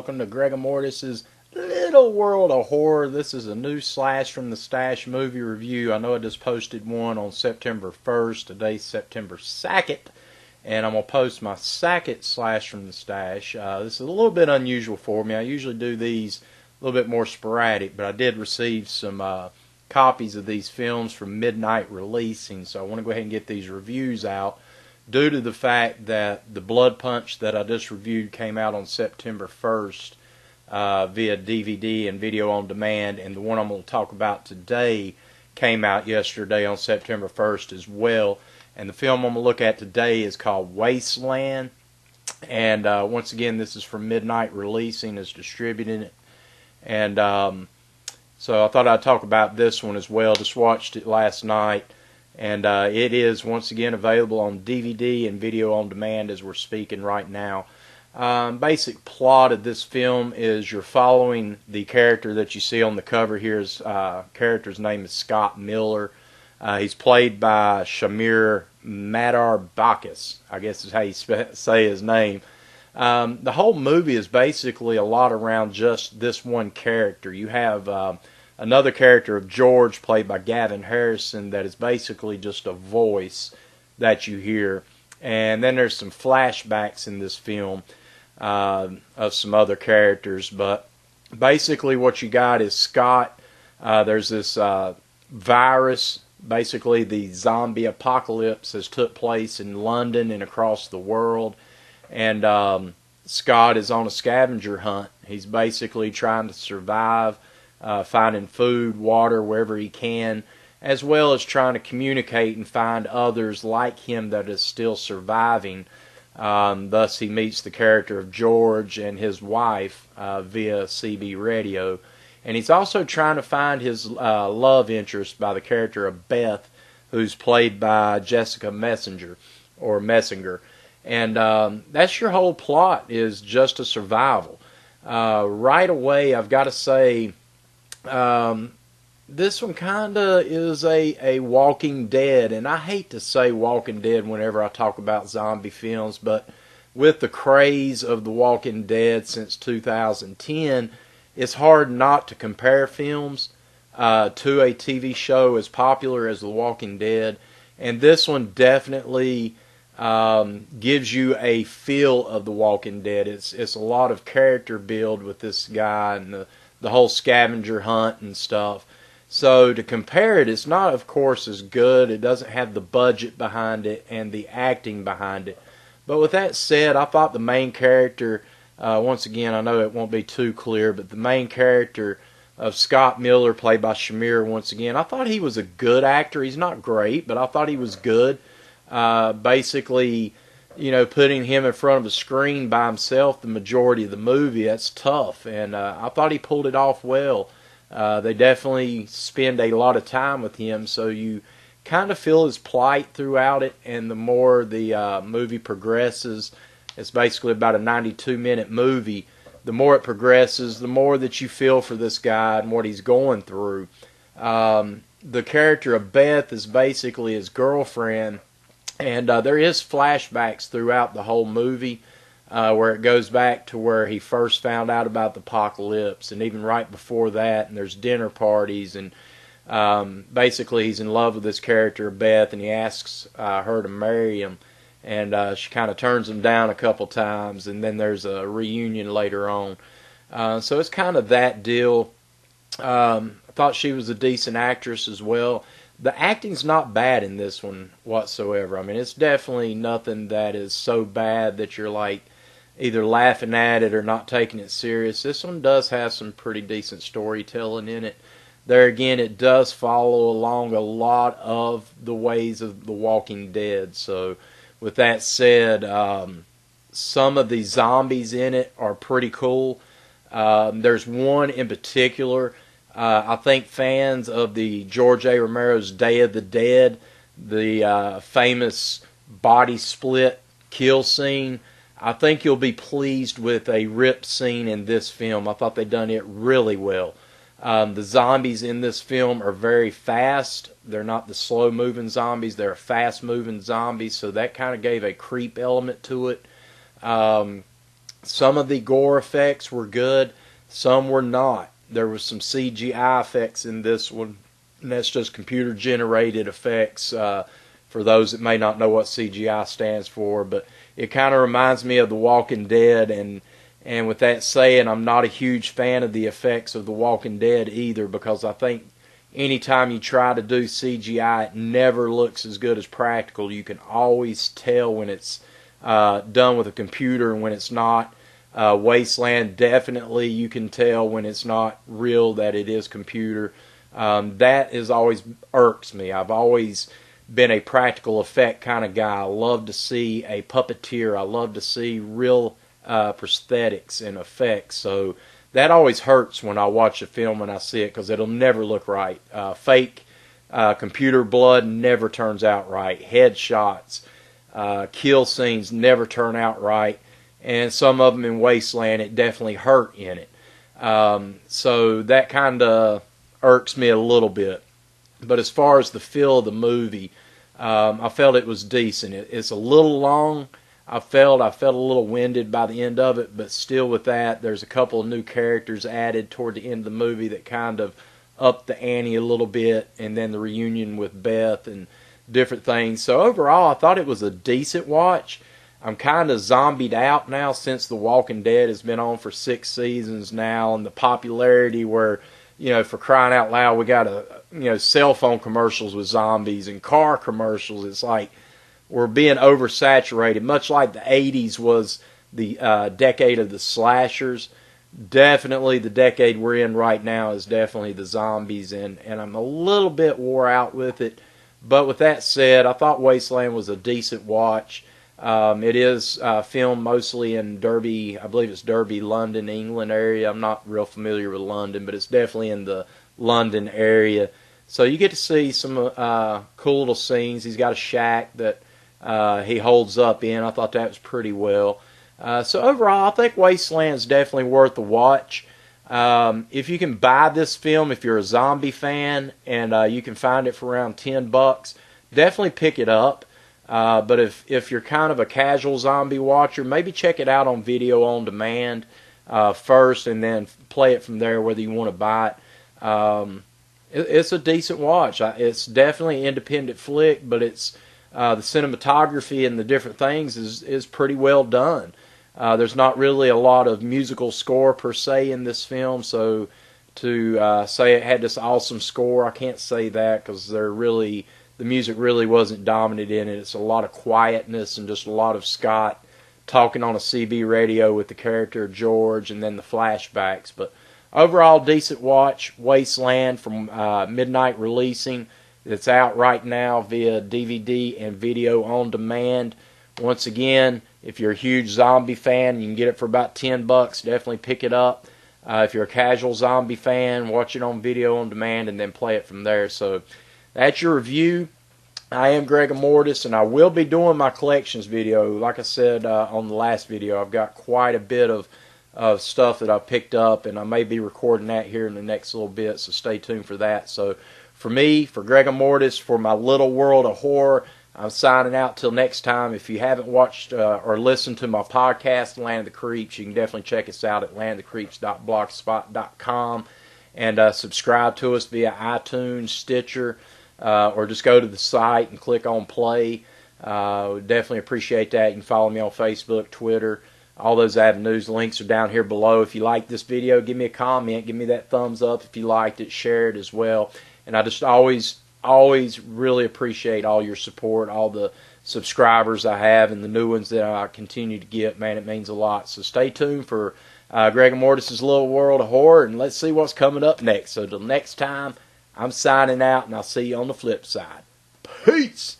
welcome to Greg Mortis's Little World of Horror. This is a new Slash from the Stash movie review. I know I just posted one on September 1st. Today's September 2nd, and I'm going to post my second Slash from the Stash. This is a little bit unusual for me. I usually do these a little bit more sporadic, but I did receive some copies of these films from Midnight Releasing, so I want to go ahead and get these reviews out. Due to the fact that the Blood Punch that I just reviewed came out on September 1st via DVD and video on demand, and the one I'm going to talk about today came out yesterday on September 1st as well. And the film I'm going to look at today is called Wasteland, and once again, this is from Midnight Releasing, is distributing it. And so I thought I'd talk about this one as well. Just watched it last night. And it is, once again, available on DVD and video on demand as we're speaking right now. Basic plot of this film is you're following the character that you see on the cover here. His character's name is Scott Miller. He's played by Shamir Madar-Bacchus, I guess is how you say his name. The whole movie is basically a lot around just this one character. You have another character of George, played by Gavin Harrison, that is basically just a voice that you hear. And then there's some flashbacks in this film of some other characters. But basically what you got is Scott. There's this virus. Basically the zombie apocalypse has took place in London and across the world. And Scott is on a scavenger hunt. He's basically trying to survive. Finding food, water, wherever he can, as well as trying to communicate and find others like him that is still surviving. Thus, he meets the character of George and his wife via CB radio. And he's also trying to find his love interest by the character of Beth, who's played by Jessica Messenger. And that's your whole plot, is just a survival. Right away, I've got to say, this one kinda is a Walking Dead, and I hate to say Walking Dead whenever I talk about zombie films, but with the craze of The Walking Dead since 2010, it's hard not to compare films to a TV show as popular as The Walking Dead, and this one definitely gives you a feel of The Walking Dead. It's a lot of character build with this guy and the whole scavenger hunt and stuff. So to compare it, it's not, of course, as good. It doesn't have the budget behind it and the acting behind it. But with that said, I thought the main character, once again, I know it won't be too clear, but the main character of Scott Miller, played by Shamir, once again, I thought he was a good actor. He's not great, but I thought he was good. Basically, you know, putting him in front of a screen by himself the majority of the movie, that's tough. And I thought he pulled it off well. They definitely spend a lot of time with him, so you kind of feel his plight throughout it. And the more the movie progresses, it's basically about a 92-minute movie. The more it progresses, the more that you feel for this guy and what he's going through. The character of Beth is basically his girlfriend. And there is flashbacks throughout the whole movie where it goes back to where he first found out about the apocalypse, and even right before that, and there's dinner parties, and basically he's in love with this character, Beth, and he asks her to marry him, and she kind of turns him down a couple times, and then there's a reunion later on. So it's kind of that deal. I thought she was a decent actress as well. The acting's not bad in this one whatsoever. I mean, it's definitely nothing that is so bad that you're like either laughing at it or not taking it serious. This one does have some pretty decent storytelling in it. There again, it does follow along a lot of the ways of The Walking Dead. So with that said, some of the zombies in it are pretty cool. There's one in particular. I think fans of the George A. Romero's Day of the Dead, the famous body split kill scene, I think you'll be pleased with a ripped scene in this film. I thought they done it really well. The zombies in this film are very fast. They're not the slow-moving zombies. They're fast-moving zombies, so that kind of gave a creep element to it. Some of the gore effects were good, some were not. There was some CGI effects in this one, and that's just computer generated effects. For those that may not know what CGI stands for, but it kind of reminds me of The Walking Dead, and with that saying, I'm not a huge fan of the effects of The Walking Dead either, because I think anytime you try to do CGI, it never looks as good as practical. You can always tell when it's done with a computer and when it's not. Wasteland, definitely you can tell when it's not real that it is computer. That is always irks me. I've always been a practical effect kind of guy. I love to see a puppeteer. I love to see real prosthetics and effects. So that always hurts when I watch a film and I see it, because it'll never look right. Fake computer blood never turns out right. Headshots, kill scenes never turn out right. And some of them in Wasteland, it definitely hurt in it. So that kind of irks me a little bit. But as far as the feel of the movie, I felt it was decent. It's a little long. I felt a little winded by the end of it, but still with that, there's a couple of new characters added toward the end of the movie that kind of upped the ante a little bit, and then the reunion with Beth and different things. So overall, I thought it was a decent watch. I'm kind of zombied out now since The Walking Dead has been on for 6 seasons now, and the popularity where, for crying out loud, we got cell phone commercials with zombies and car commercials. It's like we're being oversaturated, much like the 80s was the decade of the slashers. Definitely the decade we're in right now is definitely the zombies, and I'm a little bit wore out with it. But with that said, I thought Wasteland was a decent watch. It is filmed mostly in Derby, I believe it's Derby, London, England area. I'm not real familiar with London, but it's definitely in the London area. So you get to see some cool little scenes. He's got a shack that he holds up in. I thought that was pretty well. So overall, I think Wasteland's definitely worth a watch. If you can buy this film, if you're a zombie fan, and you can find it for around $10, definitely pick it up. But if you're kind of a casual zombie watcher, maybe check it out on video on demand first, and then play it from there, whether you want to buy it. It's a decent watch. It's definitely an independent flick, but it's the cinematography and the different things is pretty well done. There's not really a lot of musical score per se in this film, so to say it had this awesome score, I can't say that, because the music really wasn't dominant in it. It's a lot of quietness and just a lot of Scott talking on a CB radio with the character George, and then the flashbacks. But overall, decent watch. Wasteland from Midnight Releasing. It's out right now via DVD and video on demand. Once again, if you're a huge zombie fan, you can get it for about $10. Definitely pick it up. If you're a casual zombie fan, watch it on video on demand and then play it from there. So that's your review. I am Greg Mortis, and I will be doing my collections video. Like I said on the last video, I've got quite a bit of stuff that I've picked up, and I may be recording that here in the next little bit, so stay tuned for that. So for me, for Greg Mortis, for my little world of horror, I'm signing out till next time. If you haven't watched or listened to my podcast, Land of the Creeps, you can definitely check us out at landofthecreeps.blogspot.com, and subscribe to us via iTunes, Stitcher, or just go to the site and click on play. Definitely appreciate that. You can follow me on Facebook, Twitter, all those avenues. Links are down here below. If you like this video, give me a comment. Give me that thumbs up if you liked it. Share it as well. And I just always really appreciate all your support, all the subscribers I have, and the new ones that I continue to get. Man, it means a lot. So stay tuned for Greg Mortis' Little World of Horror, and let's see what's coming up next. So till next time, I'm signing out, and I'll see you on the flip side. Peace!